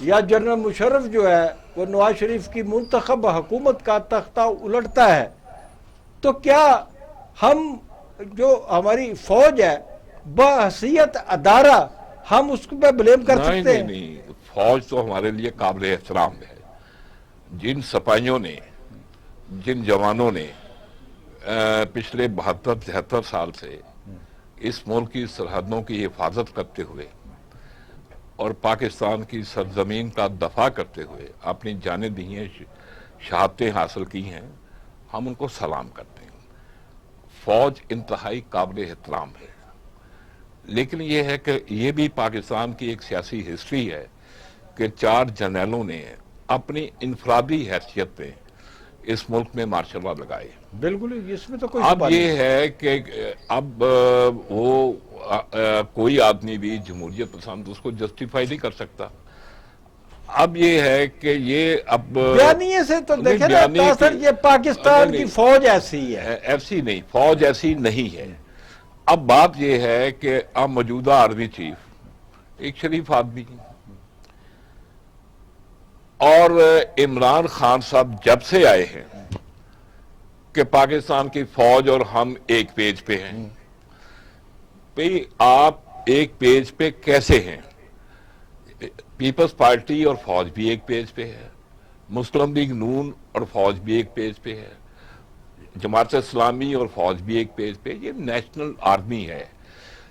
یا جنرل مشرف جو ہے وہ نواز شریف کی منتخب حکومت کا تختہ الٹتا ہے، تو کیا ہم جو ہماری فوج ہے بحیثیت ادارہ ہم اس پہ بلیم کر نہیں سکتے نہیں ہیں؟ نہیں، فوج تو ہمارے لیے قابل احترام ہے. جن سپاہیوں نے، جن جوانوں نے پچھلے 72-73 سال سے اس ملک کی سرحدوں کی حفاظت کرتے ہوئے اور پاکستان کی سرزمین کا دفاع کرتے ہوئے اپنی جانیں دی ہیں، شہادتیں حاصل کی ہیں، ہم ان کو سلام کرتے ہیں. فوج انتہائی قابل احترام ہے، لیکن یہ ہے کہ یہ بھی پاکستان کی ایک سیاسی ہسٹری ہے کہ 4 جرنیلوں نے اپنی انفرادی حیثیت پہ اس ملک میں مارشل لا لگائے. بالکل، اس میں تو کوئی اب شبہ نہیں. یہ ہے کہ اب وہ کوئی آدمی بھی جمہوریت پسند اس کو جسٹیفائی نہیں کر سکتا. اب یہ ہے کہ یہ اب بیانیے سے تو نہیں، دیکھیں نا بیانیے تاثر، کی- یہ پاکستان کی نہیں، فوج ایسی ہے. ایسی نہیں، فوج ایسی نہیں ہے. اب بات یہ ہے کہ اب موجودہ آرمی چیف ایک شریف آدمی ہے، اور عمران خان صاحب جب سے آئے ہیں کہ پاکستان کی فوج اور ہم ایک پیج پہ ہیں. بھئی آپ ایک پیج پہ کیسے ہیں؟ پیپلز پارٹی اور فوج بھی ایک پیج پہ ہے، مسلم لیگ نون اور فوج بھی ایک پیج پہ ہے، جماعت اسلامی اور فوج بھی ایک پیج پہ. یہ نیشنل آرمی ہے،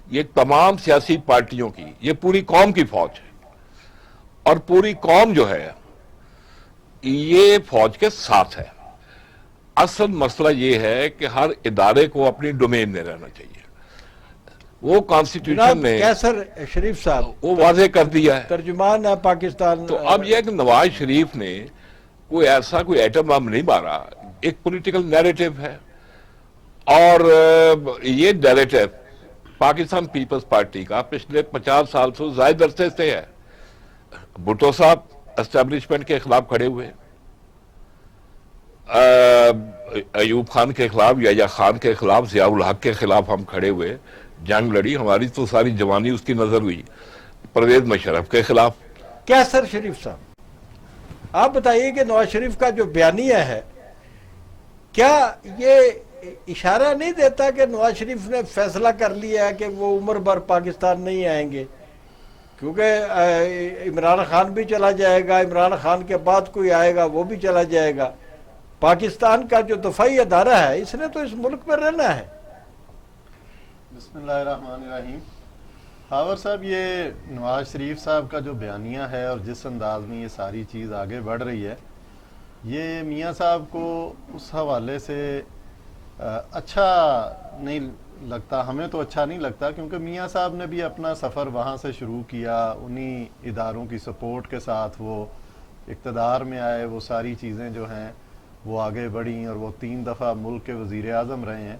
یہ تمام سیاسی پارٹیوں کی، یہ پوری قوم کی فوج ہے. اور پوری قوم جو ہے یہ فوج کے ساتھ ہے. اصل مسئلہ یہ ہے کہ ہر ادارے کو اپنی ڈومین میں رہنا چاہیے. وہ کانسٹیٹیوشن جناب نے کیسر شریف صاحب وہ واضح کر دیا ہے. ترجمان ہے پاکستان. تو اب یہ کہ نواز شریف نے کوئی ایٹم بم نہیں مارا، ایک پولیٹیکل نیریٹو ہے. اور یہ نیریٹو پاکستان پیپلز پارٹی کا پچھلے 50 سال سے زائد عرصے سے ہے. بھٹو صاحب اسٹیبلشمنٹ کے خلاف کھڑے ہوئے، ایوب خان کے خلاف، یحییٰ خان کے خلاف، ضیاء الحق کے خلاف ہم کھڑے ہوئے، جنگ لڑی. ہماری تو ساری جوانی اس کی نظر ہوئی. پرویز مشرف کے خلاف. کیسر شریف صاحب آپ بتائیے کہ نواز شریف کا جو بیانیہ ہے کیا یہ اشارہ نہیں دیتا کہ نواز شریف نے فیصلہ کر لیا ہے کہ وہ عمر بھر پاکستان نہیں آئیں گے؟ کیونکہ عمران خان بھی چلا جائے گا، عمران خان کے بعد کوئی آئے گا وہ بھی چلا جائے گا. پاکستان کا جو دفاعی ادارہ ہے اس نے تو اس ملک میں رہنا ہے. بسم اللہ الرحمن الرحیم. خاور صاحب، یہ نواز شریف صاحب کا جو بیانیہ ہے اور جس انداز میں یہ ساری چیز آگے بڑھ رہی ہے، یہ میاں صاحب کو اس حوالے سے اچھا نہیں لگتا. ہمیں تو اچھا نہیں لگتا، کیونکہ میاں صاحب نے بھی اپنا سفر وہاں سے شروع کیا، انہی اداروں کی سپورٹ کے ساتھ وہ اقتدار میں آئے. وہ ساری چیزیں جو ہیں وہ آگے بڑھیں، اور وہ 3 دفعہ ملک کے وزیر اعظم رہے ہیں.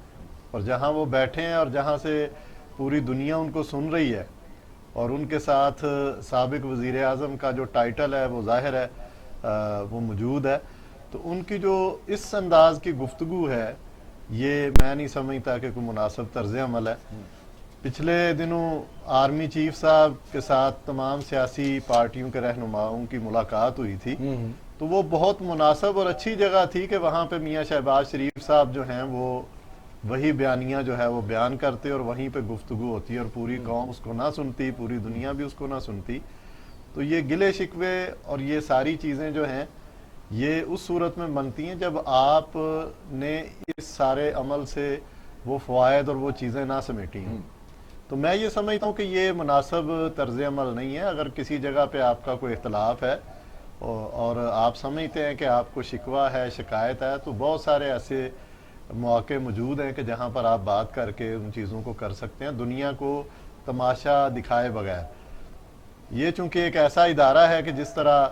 اور جہاں وہ بیٹھے ہیں اور جہاں سے پوری دنیا ان کو سن رہی ہے، اور ان کے ساتھ سابق وزیر اعظم کا جو ٹائٹل ہے وہ ظاہر ہے وہ موجود ہے. تو ان کی جو اس انداز کی گفتگو ہے یہ میں نہیں سمجھتا کہ کوئی مناسب طرز عمل ہے. پچھلے دنوں آرمی چیف صاحب کے ساتھ تمام سیاسی پارٹیوں کے رہنماؤں کی ملاقات ہوئی تھی، تو وہ بہت مناسب اور اچھی جگہ تھی کہ وہاں پہ میاں شہباز شریف صاحب جو ہیں وہ وہی بیانیہ جو ہے وہ بیان کرتے اور وہیں پہ گفتگو ہوتی، اور پوری قوم اس کو نہ سنتی، پوری دنیا بھی اس کو نہ سنتی. تو یہ گلے شکوے اور یہ ساری چیزیں جو ہیں یہ اس صورت میں بنتی ہیں جب آپ نے اس سارے عمل سے وہ فوائد اور وہ چیزیں نہ سمیٹی ہیں. تو میں یہ سمجھتا ہوں کہ یہ مناسب طرز عمل نہیں ہے. اگر کسی جگہ پہ آپ کا کوئی اختلاف ہے اور آپ سمجھتے ہیں کہ آپ کو شکوہ ہے، شکایت ہے، تو بہت سارے ایسے مواقع موجود ہیں کہ جہاں پر آپ بات کر کے ان چیزوں کو کر سکتے ہیں، دنیا کو تماشا دکھائے بغیر. یہ چونکہ ایک ایسا ادارہ ہے کہ جس طرح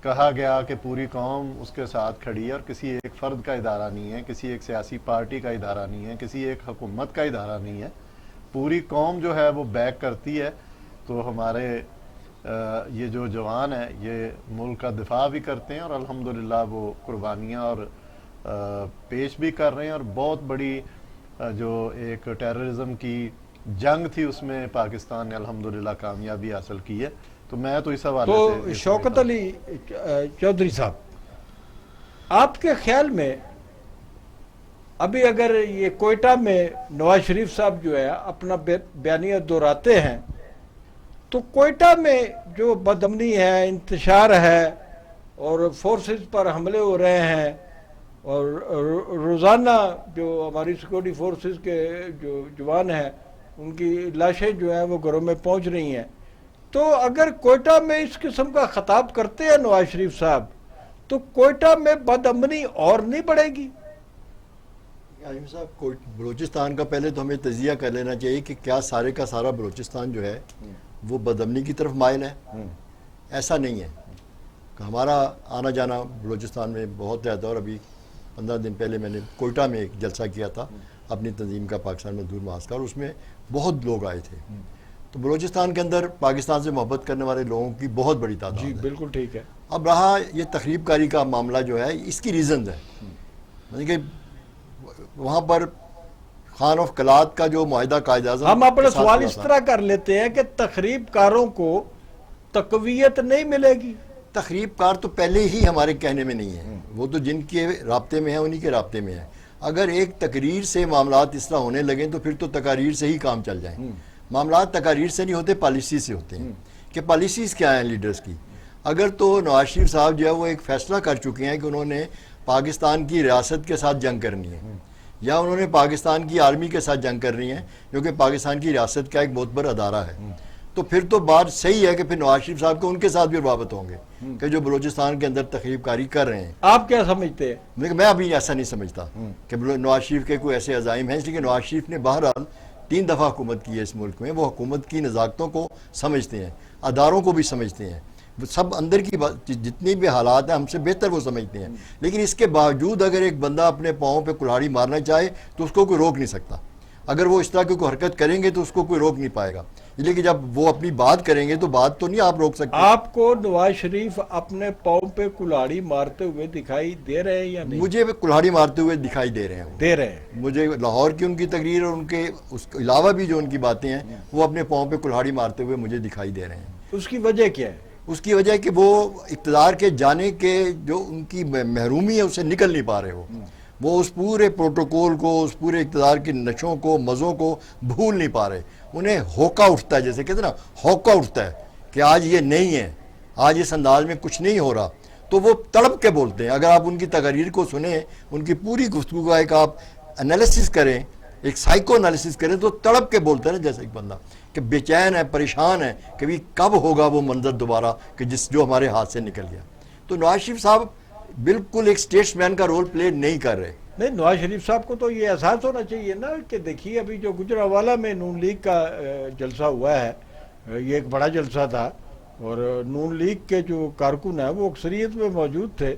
کہا گیا کہ پوری قوم اس کے ساتھ کھڑی ہے، اور کسی ایک فرد کا ادارہ نہیں ہے، کسی ایک سیاسی پارٹی کا ادارہ نہیں ہے، کسی ایک حکومت کا ادارہ نہیں ہے، پوری قوم جو ہے وہ بیک کرتی ہے. تو ہمارے یہ جو جوان ہیں یہ ملک کا دفاع بھی کرتے ہیں، اور الحمدللہ وہ قربانیاں اور پیش بھی کر رہے ہیں. اور بہت بڑی جو ایک ٹیررزم کی جنگ تھی اس میں پاکستان نے الحمدللہ کامیابی حاصل کی ہے. تو میں تو اس حوالے تو سے شوکت علی چودھری صاحب، آپ کے خیال میں ابھی اگر یہ کوئٹہ میں نواز شریف صاحب جو ہے اپنا بیانیہ دہراتے ہیں تو کوئٹہ میں جو بدامنی ہے، انتشار ہے اور فورسز پر حملے ہو رہے ہیں اور روزانہ جو ہماری سیکورٹی فورسز کے جو جوان ہیں ان کی لاشیں جو ہیں وہ گھروں میں پہنچ رہی ہیں، تو اگر کوئٹہ میں اس قسم کا خطاب کرتے ہیں نواز شریف صاحب تو کوئٹہ میں بدامنی اور نہیں بڑھے گی؟ عالم صاحب، بلوچستان کا پہلے تو ہمیں تجزیہ کر لینا چاہیے کہ کیا سارے کا سارا بلوچستان جو ہے وہ بدامنی کی طرف مائل ہے؟ ایسا نہیں ہے کہ ہمارا آنا جانا بلوچستان میں بہت زیادہ، اور ابھی 15 دن پہلے میں نے کوئٹہ میں ایک جلسہ کیا تھا اپنی تنظیم کا، پاکستان مزدور معسکر، اس میں بہت لوگ آئے تھے۔ تو بلوچستان کے اندر پاکستان سے محبت کرنے والے لوگوں کی بہت بڑی تعداد جی ہے۔ بالکل ٹھیک ہے۔ اب رہا یہ تخریب کاری کا معاملہ جو ہے، اس کی ریزنز ہے، یعنی کہ وہاں پر خان آف کلات کا جو معاہدہ قائد اعظم ہم اپنا کے ساتھ سوال ہوا اس تھا، طرح کر لیتے ہیں کہ تخریب کاروں کو تقویت نہیں ملے گی؟ تخریب کار تو پہلے ہی ہمارے کہنے میں نہیں ہے، وہ تو جن کے رابطے میں ہیں انہی کے رابطے میں ہیں۔ اگر ایک تقریر سے معاملات اس طرح ہونے لگیں تو پھر تو تقاریر سے ہی کام چل جائیں۔ معاملات تقاریر سے نہیں ہوتے، پالیسی سے ہوتے ہیں کہ پالیسیز کیا ہیں لیڈرز کی۔ اگر تو نواز شریف صاحب جو ہے وہ ایک فیصلہ کر چکے ہیں کہ انہوں نے پاکستان کی ریاست کے ساتھ جنگ کرنی ہے، یا انہوں نے پاکستان کی آرمی کے ساتھ جنگ کرنی ہے جو کہ پاکستان کی ریاست کا ایک بہت بڑا ادارہ ہے، تو پھر تو بات صحیح ہے کہ پھر نواز شریف صاحب کو ان کے ساتھ بھی روابط ہوں گے کہ جو بلوچستان کے اندر تخریب کاری کر رہے ہیں۔ آپ کیا سمجھتے ہیں؟ لیکن میں ابھی ایسا نہیں سمجھتا کہ نواز شریف کے کوئی ایسے عزائم ہیں، اس لیے کہ نواز شریف نے بہرحال 3 دفعہ حکومت کی ہے اس ملک میں، وہ حکومت کی نزاکتوں کو سمجھتے ہیں، اداروں کو بھی سمجھتے ہیں، وہ سب اندر کی جتنی بھی حالات ہیں ہم سے بہتر وہ سمجھتے ہیں۔ لیکن اس کے باوجود اگر ایک بندہ اپنے پاؤں پہ کلہاڑی مارنا چاہے تو اس کو کوئی روک نہیں سکتا۔ اگر وہ اس طرح کی کوئی حرکت کریں گے تو اس کو کوئی روک نہیں پائے گا، لیکن جب وہ اپنی بات کریں گے تو بات تو نہیں آپ روک سکتے۔ آپ کو نواز شریف اپنے پاؤں پہ کلہاڑی مارتے ہوئے دکھائی دے رہے ہیں یا نہیں؟ مجھے کلہاڑی مارتے ہوئے دکھائی دے رہے ہیں، دے رہے ہیں۔ مجھے لاہور کی ان کی تقریر اور ان کے اس کے علاوہ بھی جو ان کی باتیں ہیں وہ اپنے پاؤں پہ کلہاڑی مارتے ہوئے مجھے دکھائی دے رہے ہیں۔ اس کی وجہ کیا ہے؟ اس کی وجہ ہے کہ وہ اقتدار کے جانے کے جو ان کی محرومی ہے اسے نکل نہیں پا رہے ہو، وہ اس پورے پروٹوکول کو، اس پورے اقتدار کی نشوں کو، مزوں کو بھول نہیں پا رہے۔ انہیں ہوکا اٹھتا ہے، جیسے کہتے ہیں نا ہوکا اٹھتا ہے کہ آج یہ نہیں ہے، آج اس انداز میں کچھ نہیں ہو رہا، تو وہ تڑپ کے بولتے ہیں۔ اگر آپ ان کی تقاریر کو سنیں، ان کی پوری گفتگو کا ایک آپ انالیسس کریں، ایک سائیکو انالیسس کریں، تو تڑپ کے بولتے ہیں جیسے ایک بندہ کہ بے چین ہے، پریشان ہے کہ بھی کب ہوگا وہ منظر دوبارہ کہ جو ہمارے ہاتھ سے نکل گیا۔ تو نواز شریف صاحب بالکل ایک اسٹیٹس مین کا رول پلے نہیں کر رہے۔ نہیں، نواز شریف صاحب کو تو یہ احساس ہونا چاہیے نا کہ دیکھیے ابھی جو گجرانوالہ میں نون لیگ کا جلسہ ہوا ہے، یہ ایک بڑا جلسہ تھا اور نون لیگ کے جو کارکن ہیں وہ اکثریت میں موجود تھے،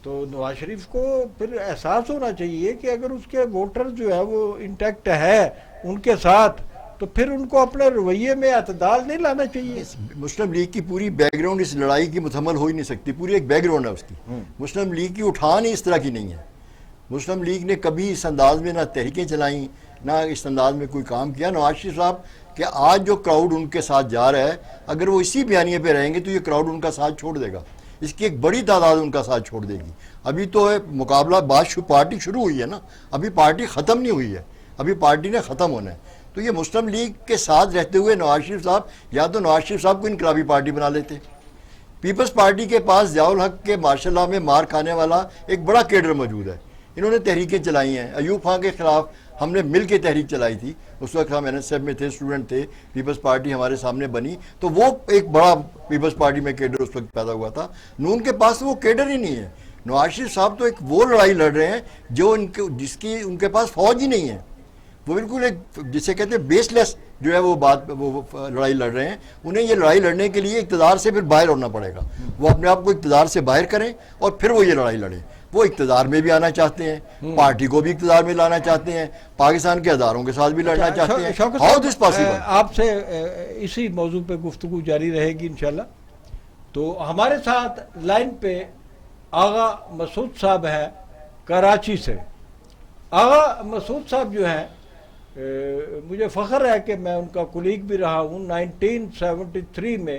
تو نواز شریف کو پھر احساس ہونا چاہیے کہ اگر اس کے ووٹر جو ہے وہ انٹیکٹ ہے ان کے ساتھ، تو پھر ان کو اپنے رویے میں اعتدال نہیں لانا چاہیے۔ مسلم لیگ کی پوری بیک گراؤنڈ اس لڑائی کی مکمل ہو ہی نہیں سکتی، پوری ایک بیک گراؤنڈ ہے اس کی۔ مسلم لیگ کی اٹھان ہی اس طرح کی نہیں ہے۔ مسلم لیگ نے کبھی اس انداز میں نہ تحریکیں چلائیں، نہ اس انداز میں کوئی کام کیا۔ نواز شریف صاحب کہ آج جو کراؤڈ ان کے ساتھ جا رہا ہے، اگر وہ اسی بیانیے پہ رہیں گے تو یہ کراؤڈ ان کا ساتھ چھوڑ دے گا، اس کی ایک بڑی تعداد ان کا ساتھ چھوڑ دے گی۔ ابھی تو مقابلہ پارٹی شروع ہوئی ہے نا، ابھی پارٹی ختم نہیں ہوئی ہے، ابھی پارٹی نے ختم ہونا ہے۔ تو یہ مسلم لیگ کے ساتھ رہتے ہوئے نواز شریف صاحب یا تو نواز شریف صاحب کو انقلابی پارٹی بنا لیتے۔ پیپلز پارٹی کے پاس ضیاء الحق کے ماشاء اللہ میں مار کھانے والا ایک بڑا کیڈر موجود ہے، انہوں نے تحریکیں چلائی ہیں۔ ایوب خان کے خلاف ہم نے مل کے تحریک چلائی تھی، اس وقت ہم NSF میں تھے، اسٹوڈنٹ تھے، پیپلز پارٹی ہمارے سامنے بنی، تو وہ ایک بڑا پیپلز پارٹی میں کیڈر اس وقت پیدا ہوا تھا۔ نون کے پاس وہ کیڈر ہی نہیں ہے۔ نواز شریف صاحب تو ایک وہ لڑائی لڑ رہے ہیں جو جس کی ان کے پاس فوج ہی نہیں ہے، وہ بالکل ایک جسے کہتے ہیں بیس لیس جو ہے وہ لڑائی لڑ رہے ہیں۔ انہیں یہ لڑائی لڑنے کے لیے اقتدار سے پھر باہر ہونا پڑے گا، وہ اپنے آپ کو اقتدار سے باہر کریں اور پھر وہ یہ لڑائی لڑیں۔ وہ اقتدار میں بھی آنا چاہتے ہیں، پارٹی کو بھی اقتدار میں لانا چاہتے ہیں، پاکستان کے اداروں کے ساتھ بھی لڑنا چاہتے ہیں۔ شوکت How صاحب، this possible؟ آپ سے اسی موضوع پہ گفتگو جاری رہے گی انشاءاللہ۔ تو ہمارے ساتھ لائن پہ آغا مسعود صاحب ہیں کراچی سے۔ آغا مسعود صاحب جو ہیں، مجھے فخر ہے کہ میں ان کا کولیگ بھی رہا ہوں۔ 1973 میں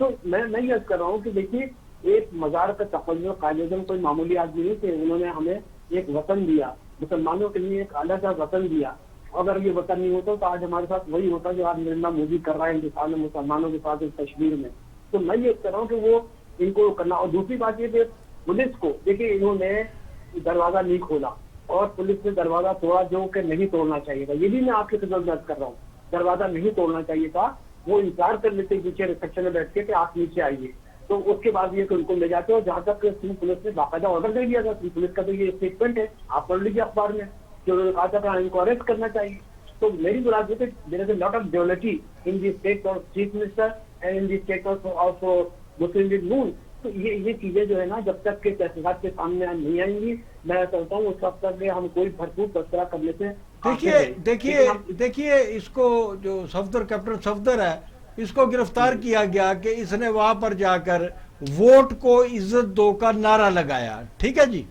تو میں یہ کر رہا ہوں کہ دیکھیے ایک مزار کا تقدم قائد اعظم کوئی معمولی آدمی نہیں تھے، انہوں نے ہمیں ایک وطن دیا، مسلمانوں کے لیے ایک اعلیٰ سا وطن دیا. اگر یہ وطن نہیں ہوتا تو آج ہمارے ساتھ وہی ہوتا جو آج نریندر مودی کر رہا ہے ہندوستان میں مسلمانوں کے ساتھ اس کشمیر میں. تو میں یہ کر رہا ہوں کہ وہ ان کو کرنا. اور دوسری بات یہ کہ پولیس کو دیکھیے انہوں نے دروازہ نہیں کھولا اور پولیس نے دروازہ توڑا جو کہ نہیں توڑنا چاہیے تھا. یہ بھی میں آپ کی خدمت میں عرض کر رہا ہوں، دروازہ نہیں توڑنا چاہیے تھا. وہ انتظار کر لیتے پیچھے ریسپشن میں بیٹھ کے کہ آپ نیچے آئیے، تو اس کے بعد یہ کہ ان کو لے جاتے. اور جہاں تک پولیس نے باقاعدہ آرڈر دے دیا تھا، پولیس کا تو یہ اسٹیٹمنٹ ہے، آپ پڑھ لیجیے اخبار میں کہ انہوں نے کہا تھا کہ ان کو اریسٹ کرنا چاہیے. تو میری مراد یہ کہ there is a lot of duality in the state of chief minister and in the state of Muslim League Noon. تو یہ چیزیں جو ہے نا جب تک کہ تحقیقات کے سامنے نہیں آئیں گی، میں سمجھتا ہوں اس وقت تک ہم کوئی بھرپور تذکرہ کرنے سے دیکھیے اس کو جو صفدر کیپٹن صفدر ہے اس کو گرفتار کیا گیا کہ اس نے وہاں پر جا کر ووٹ کو عزت دو کا نعرہ لگایا، ٹھیک ہے جی،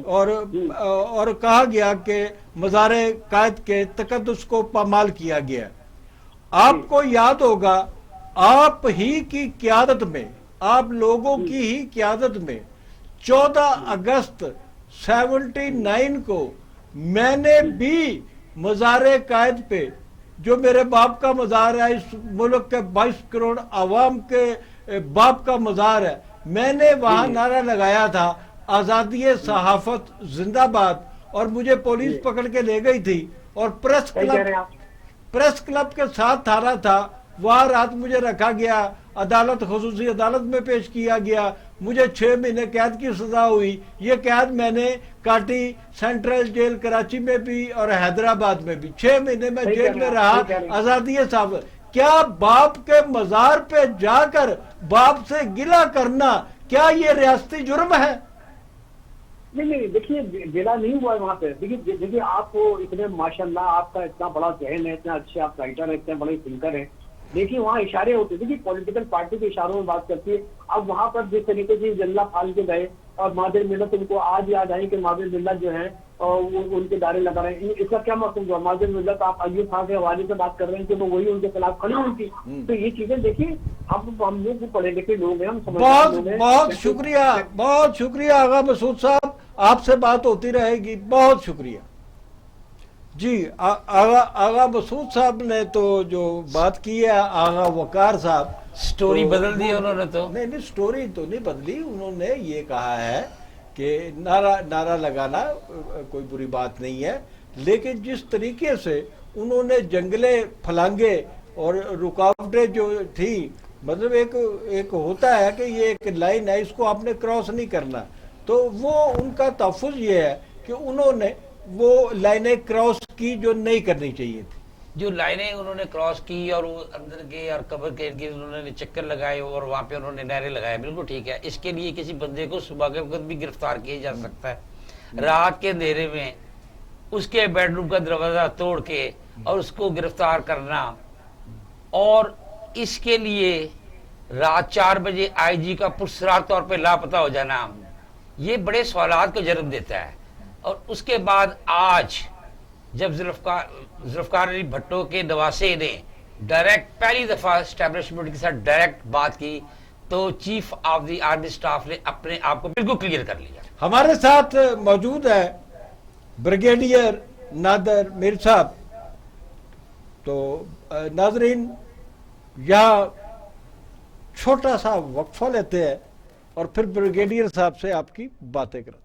اور کہا گیا کہ مزار قائد کے تقدس کو پامال کیا گیا. آپ کو یاد ہوگا آپ ہی کی قیادت میں، آپ لوگوں کی ہی قیادت میں 14 اگست 79 کو میں نے بھی مزار قائد پہ جو میرے باپ کا مزار ہے، اس ملک کے 22 کروڑ عوام کے باپ کا مزار ہے، میں نے وہاں نعرہ لگایا تھا آزادی صحافت زندہ باد. اور مجھے پولیس پکڑ کے لے گئی تھی اور پریس کلب کے ساتھ تھارا تھا، وہاں رات مجھے رکھا گیا، عدالت خصوصی عدالت میں پیش کیا گیا، مجھے 6 مہینے قید کی سزا ہوئی. یہ قید میں نے کاٹی سینٹرل جیل کراچی میں بھی اور حیدرآباد میں بھی. 6 مہینے میں جیل میں رہا آزادی صحافت. کیا باپ کے مزار پہ جا کر باپ سے گلہ کرنا کیا یہ ریاستی جرم ہے؟ نہیں دیکھیے گلا نہیں ہوا ہے وہاں پہ. دیکھیے آپ کو اتنے ماشاءاللہ آپ کا اتنا بڑا ذہن ہے، اتنا اچھے آپ رائٹر ہیں، اتنے بڑے تھنکر ہیں. دیکھیے وہاں اشارے ہوتے، دیکھیے پولیٹیکل پارٹی کے اشاروں میں بات کرتی ہے. اب وہاں پر جس طریقے سے جللہ پھال کے گئے اور مادر ملت ان کو آج یاد آئی کہ مادر ملت جو ہے ان کے دائرے لگا رہے ہیں. اس کا کیا مقصد ہوا؟ مادر ملت آپ ایوب خان کے حوالے سے بات کر رہے ہیں کہ وہ وہی ان کے خلاف کھڑے ان کی. تو یہ چیزیں دیکھیے ہم لوگ پڑھے لکھے لوگ ہیں، ہم بہت شکریہ آغا مسعود صاحب، آپ سے بات ہوتی رہے گی. بہت شکریہ جی. آغا مسعود صاحب نے تو جو بات کی ہے، آغا وقار صاحب سٹوری بدل دی انہوں نے. تو نہیں سٹوری تو نہیں بدلی، انہوں نے یہ کہا ہے کہ نعرہ لگانا کوئی بری بات نہیں ہے، لیکن جس طریقے سے انہوں نے جنگلے پھلانگے اور رکاوٹیں جو تھی، مطلب ایک ہوتا ہے کہ یہ ایک لائن ہے، اس کو آپ نے کراس نہیں کرنا. تو وہ ان کا تحفظ یہ ہے کہ انہوں نے وہ لائنیں کراس کی جو نہیں کرنی چاہیے تھی. جو لائنیں انہوں نے کراس کی اور وہ اندر گئے اور قبر کے ارد گرد انہوں نے چکر لگائے اور وہاں پہ انہوں نے نعرے لگائے، بالکل ٹھیک ہے. اس کے لیے کسی بندے کو صبح کے وقت بھی گرفتار کیا جا سکتا ہے، رات کے اندھیرے میں اس کے بیڈ روم کا دروازہ توڑ کے اور اس کو گرفتار کرنا، اور اس کے لیے رات 4 بجے آئی جی کا پرسرار طور پہ لاپتہ ہو جانا، یہ بڑے سوالات کو جنم دیتا ہے. اور اس کے بعد آج جب ذوالفقار علی بھٹو کے نواسے نے ڈائریکٹ پہلی دفعہ اسٹیبلشمنٹ کے ساتھ ڈائریکٹ بات کی تو chief of the army staff نے اپنے آپ کو بالکل کلیئر کر لیا. ہمارے ساتھ موجود ہے بریگیڈیئر نادر میر صاحب. تو ناظرین یہاں چھوٹا سا وقفہ لیتے ہیں اور پھر بریگیڈیئر صاحب سے آپ کی باتیں کرتے ہیں.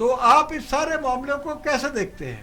تو آپ اس سارے معاملے کو کیسے دیکھتے ہیں؟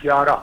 11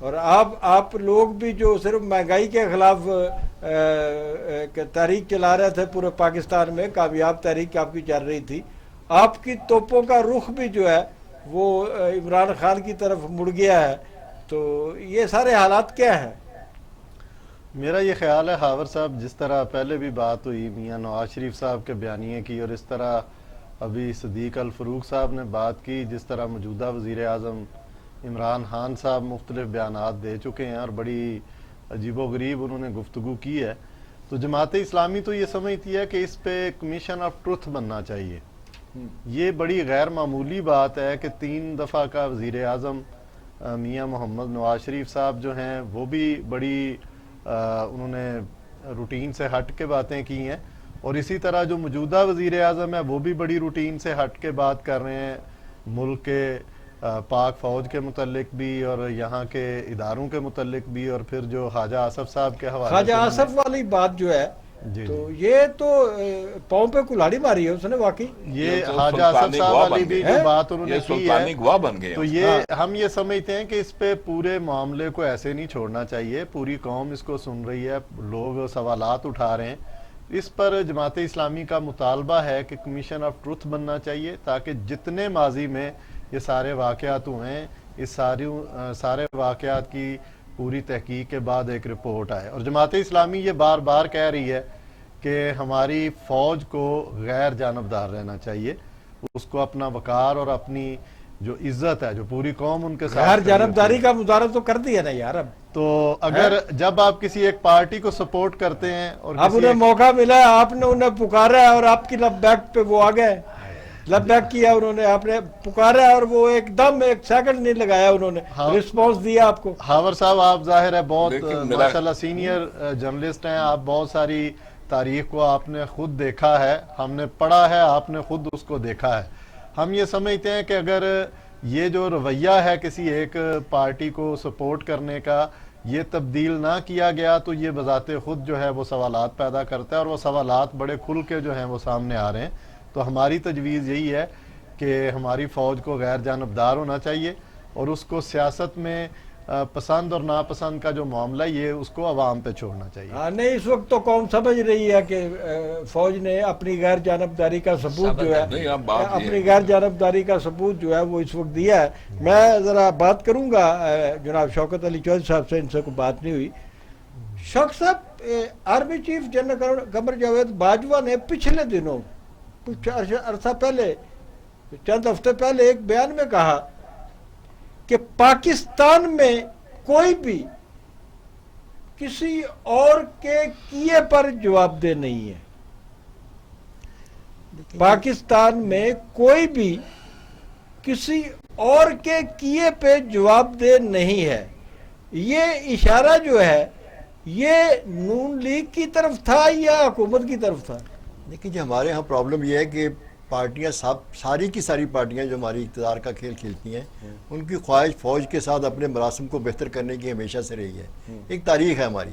اور آپ لوگ بھی جو صرف مہنگائی کے خلاف تحریک چلا رہے تھے پورے پاکستان میں، کامیاب تحریک آپ کی چل رہی تھی، آپ کی توپوں کا رخ بھی جو ہے وہ عمران خان کی طرف مڑ گیا ہے، تو یہ سارے حالات کیا ہیں؟ میرا یہ خیال ہے خاور صاحب، جس طرح پہلے بھی بات ہوئی میاں نواز شریف صاحب کے بیانیے کی، اور اس طرح ابھی صدیق الفروق صاحب نے بات کی، جس طرح موجودہ وزیر اعظم عمران خان صاحب مختلف بیانات دے چکے ہیں اور بڑی عجیب و غریب انہوں نے گفتگو کی ہے، تو جماعت اسلامی تو یہ سمجھتی ہے کہ اس پہ کمیشن آف ٹروتھ بننا چاہیے۔ یہ بڑی غیر معمولی بات ہے کہ 3 دفعہ کا وزیر اعظم میاں محمد نواز شریف صاحب جو ہیں وہ بھی بڑی انہوں نے روٹین سے ہٹ کے باتیں کی ہیں، اور اسی طرح جو موجودہ وزیر اعظم ہے وہ بھی بڑی روٹین سے ہٹ کے بات کر رہے ہیں ملک کے پاک فوج کے متعلق بھی اور یہاں کے اداروں کے متعلق بھی، اور پھر جو خواجہ آصف صاحب کے حوالے خواجہ آصف والی بات جو ہے تو یہ تو پاؤں پہ کلہاڑی ماری ہے اس نے واقعی، یہ خواجہ آصف صاحب والی بھی جو بات انہوں نے کی ہے گواہ بن گئے، تو یہ ہم یہ سمجھتے ہیں کہ اس پہ پورے معاملے کو ایسے نہیں چھوڑنا چاہیے، پوری قوم اس کو سن رہی ہے، لوگ سوالات اٹھا رہے ہیں، اس پر جماعت اسلامی کا مطالبہ ہے کہ کمیشن آف ٹروتھ بننا چاہیے، تاکہ جتنے ماضی میں یہ سارے واقعات ہوئے ہیں اس سارے واقعات کی پوری تحقیق کے بعد ایک رپورٹ آئے۔ اور جماعت اسلامی یہ بار بار کہہ رہی ہے کہ ہماری فوج کو غیر جانبدار رہنا چاہیے، اس کو اپنا وقار اور اپنی جو عزت ہے جو پوری قوم ان کے ساتھ، غیر جانبداری کا مظاہرہ تو کر دیا نا یار اب تو اگر جب آپ کسی ایک پارٹی کو سپورٹ کرتے ہیں اور اب انہیں موقع ملا ہے، آپ نے انہیں پکارا ہے اور آپ کی لب بیک پہ وہ آ گئے، لب بیک کیا انہوں نے، آپ نے پکارا ہے اور وہ ایک دم 1 سیکنڈ نہیں لگایا انہوں نے، رسپانس دیا آپ کو۔ خاور صاحب آپ ظاہر ہے بہت ماشاءاللہ سینئر جرنلسٹ ہیں، آپ بہت ساری تاریخ کو آپ نے خود دیکھا ہے، ہم نے پڑھا ہے، آپ نے خود اس کو دیکھا ہے۔ ہم یہ سمجھتے ہیں کہ اگر یہ جو رویہ ہے کسی ایک پارٹی کو سپورٹ کرنے کا یہ تبدیل نہ کیا گیا تو یہ بذات خود جو ہے وہ سوالات پیدا کرتا ہے، اور وہ سوالات بڑے کھل کے جو ہیں وہ سامنے آ رہے ہیں۔ تو ہماری تجویز یہی ہے کہ ہماری فوج کو غیر جانبدار ہونا چاہیے، اور اس کو سیاست میں پسند اور ناپسند کا جو معاملہ یہ اس کو عوام پہ چھوڑنا چاہیے۔ نہیں، اس وقت تو قوم سمجھ رہی ہے کہ فوج نے اپنی غیر جانبداری کا ثبوت جو ہے، اپنی غیر جانبداری کا ثبوت جو ہے وہ اس وقت دیا ہے۔ میں ذرا بات کروں گا جناب شوکت علی چودھری صاحب سے، ان سے کوئی بات نہیں ہوئی۔ شوکت صاحب، army chief general Qamar Javed Bajwa نے پچھلے دنوں کچھ عرصہ پہلے، چند ہفتے پہلے ایک بیان میں کہا کہ پاکستان میں کوئی بھی کسی اور کے کیے پر جواب دہ نہیں ہے، پاکستان میں کوئی بھی کسی اور کے کیے پہ جواب دہ نہیں ہے۔ یہ اشارہ جو ہے یہ نون لیگ کی طرف تھا یا حکومت کی طرف تھا؟ دیکھیں جی، ہمارے ہاں پرابلم یہ ہے کہ پارٹیاں ساری کی ساری پارٹیاں جو ہماری اقتدار کا کھیل کھیلتی ہیں ان کی خواہش فوج کے ساتھ اپنے مراسم کو بہتر کرنے کی ہمیشہ سے رہی ہے۔ ایک تاریخ ہے ہماری،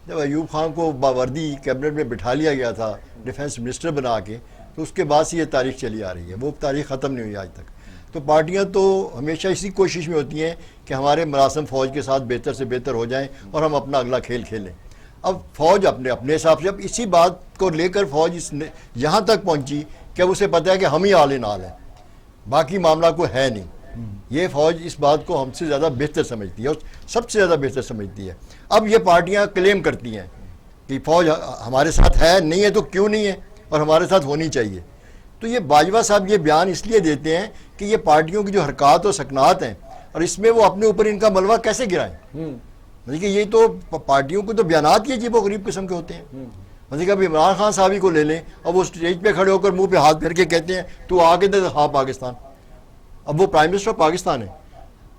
جب ایوب خان کو باوردی کیبنٹ میں بٹھا لیا گیا تھا ڈیفنس منسٹر بنا کے، تو اس کے بعد سے یہ تاریخ چلی آ رہی ہے، وہ تاریخ ختم نہیں ہوئی آج تک۔ تو پارٹیاں تو ہمیشہ اسی کوشش میں ہوتی ہیں کہ ہمارے مراسم فوج کے ساتھ بہتر سے بہتر ہو جائیں اور ہم اپنا اگلا کھیل کھیلیں۔ اب فوج اپنے حساب سے اب اسی بات کو لے کر فوج یہاں تک پہنچی کہ اب اسے پتہ ہے کہ ہم ہی آل ان آل ہیں، باقی معاملہ کوئی ہے نہیں۔ یہ فوج اس بات کو ہم سے زیادہ بہتر سمجھتی ہے اور سب سے زیادہ بہتر سمجھتی ہے۔ اب یہ پارٹیاں کلیم کرتی ہیں کہ فوج ہمارے ساتھ ہے، نہیں ہے تو کیوں نہیں ہے، اور ہمارے ساتھ ہونی چاہیے۔ تو یہ باجوہ صاحب یہ بیان اس لیے دیتے ہیں کہ یہ پارٹیوں کی جو حرکات و سکنات ہیں اور اس میں وہ اپنے اوپر ان کا ملبہ کیسے گرائیں۔ دیکھیے یہ تو پارٹیوں کو تو بیانات ہی عجیب و غریب قسم کے ہوتے ہیں۔ کہ اب عمران خان صاحب ہی کو لے لیں، اب وہ اسٹیج پہ کھڑے ہو کر منہ پہ ہاتھ پھیر کے کہتے ہیں تو آگے دے دکھا پاکستان۔ اب وہ پرائم منسٹر پاکستان ہے،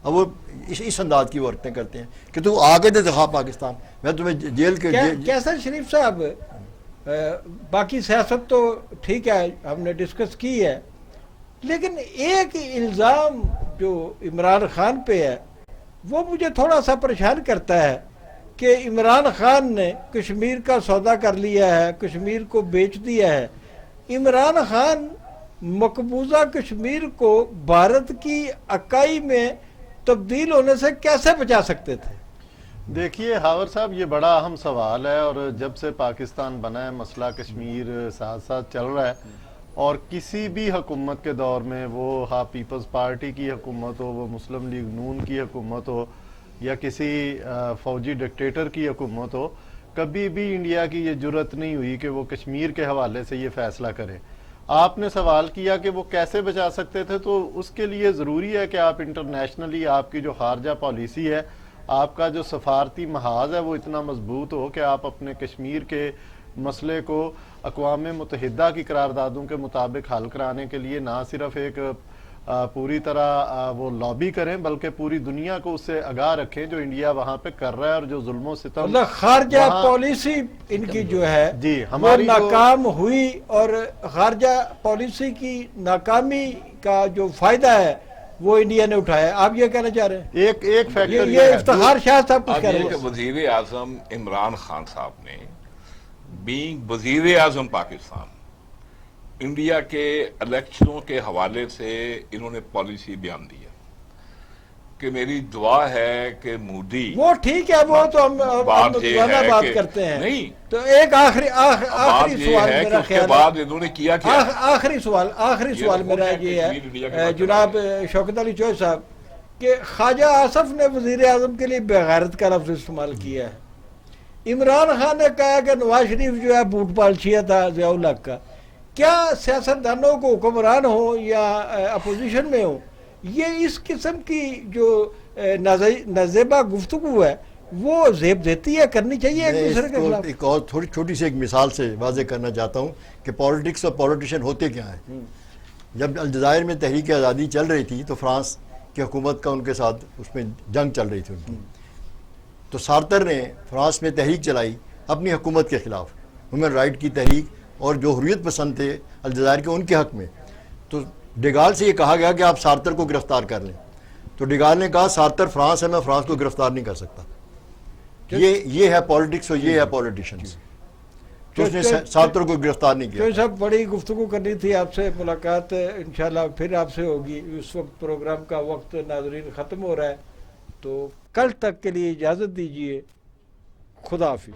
اب وہ اس انداز کی وہ حرکتیں کرتے ہیں کہ تو آگے دے دکھا پاکستان، میں تمہیں جیل کے کیسا شریف صاحب، باقی سیاست تو ٹھیک ہے ہم نے ڈسکس کی ہے، لیکن ایک الزام جو عمران خان پہ ہے وہ مجھے تھوڑا سا پریشان کرتا ہے کہ عمران خان نے کشمیر کا سودا کر لیا ہے، کشمیر کو بیچ دیا ہے۔ عمران خان مقبوضہ کشمیر کو بھارت کی اکائی میں تبدیل ہونے سے کیسے بچا سکتے تھے؟ دیکھیے ہاور صاحب، یہ بڑا اہم سوال ہے، اور جب سے پاکستان بنا ہے مسئلہ کشمیر ساتھ ساتھ چل رہا ہے، اور کسی بھی حکومت کے دور میں، وہ پیپلز پارٹی کی حکومت ہو، وہ مسلم لیگ نون کی حکومت ہو، یا کسی فوجی ڈکٹیٹر کی حکومت ہو، کبھی بھی انڈیا کی یہ جرت نہیں ہوئی کہ وہ کشمیر کے حوالے سے یہ فیصلہ کرے۔ آپ نے سوال کیا کہ وہ کیسے بچا سکتے تھے، تو اس کے لیے ضروری ہے کہ آپ انٹرنیشنلی آپ کی جو خارجہ پالیسی ہے، آپ کا جو سفارتی محاذ ہے، وہ اتنا مضبوط ہو کہ آپ اپنے کشمیر کے مسئلے کو اقوام متحدہ کی قراردادوں کے مطابق حل کرانے کے لیے نہ صرف ایک پوری طرح وہ لابی کریں، بلکہ پوری دنیا کو اس سے آگاہ رکھیں جو انڈیا وہاں پہ کر رہا ہے، اور جو ظلم و ستم مطلب خارجہ پالیسی ان کی جو ہے جی وہ ہماری ناکام ہوئی، اور خارجہ پالیسی کی ناکامی کا جو فائدہ ہے وہ انڈیا نے اٹھایا۔ آپ یہ کہنا چاہ رہے ہیں؟ ایک فیکٹر یہ افتخار شاہ صاحب کچھ اب کہہ رہے یہ کہ ہیں۔ وزیر اعظم عمران خان صاحب نے بینگ وزیر اعظم پاکستان، انڈیا کے الیکشنوں کے حوالے سے انہوں نے پالیسی بیان دی ہے کہ میری دعا ہے کہ مودی، وہ ٹھیک ہے، وہ تو ہم بات یہ روزانہ ہے بات کہ کرتے ہیں۔ نہیں، تو ایک آخری بات یہ سوال ہے کہ میرا اس کے خیال بعد انہوں نے کیا کیا آخری سوال میرا یہ ہے جناب شوکت علی چوہے صاحب، کہ خواجہ آصف نے وزیر اعظم کے لیے بغیرت کا لفظ استعمال کیا ہے، عمران خان نے کہا کہ نواز شریف جو ہے بوٹ پالچیا تھا ضیاء الحق کا۔ کیا سیاستدانوں کو، حکمران ہو یا اپوزیشن میں ہو، یہ اس قسم کی جو نازیبہ گفتگو ہے وہ زیب دیتی ہے، کرنی چاہیے ایک دوسرے کے خلاف؟ ایک اور تھوڑی چھوٹی سی ایک مثال سے واضح کرنا چاہتا ہوں کہ پولیٹکس اور پولیٹیشین ہوتے کیا ہیں۔ جب الجزائر میں تحریک آزادی چل رہی تھی تو فرانس کی حکومت کا ان کے ساتھ اس میں جنگ چل رہی تھی ان کی، تو سارتر نے فرانس میں تحریک چلائی اپنی حکومت کے خلاف، ہیومن رائٹ کی تحریک، اور جو حریت پسند تھے الجزائر کے ان کے حق میں۔ تو ڈیگال سے یہ کہا گیا کہ آپ سارتر کو گرفتار کر لیں، تو ڈیگال نے کہا سارتر فرانس ہے، میں فرانس کو گرفتار نہیں کر سکتا۔ یہ ہے پولیٹکس اور یہ ہے پولیٹیشنز، تو اس نے سارتر کو گرفتار نہیں کیا۔ تو صاحب بڑی گفتگو کرنی تھی آپ سے، ملاقات انشاءاللہ پھر آپ سے ہوگی۔ اس وقت پروگرام کا وقت ناظرین ختم ہو رہا ہے، تو کل تک کے لیے اجازت دیجیے، خدا حافظ۔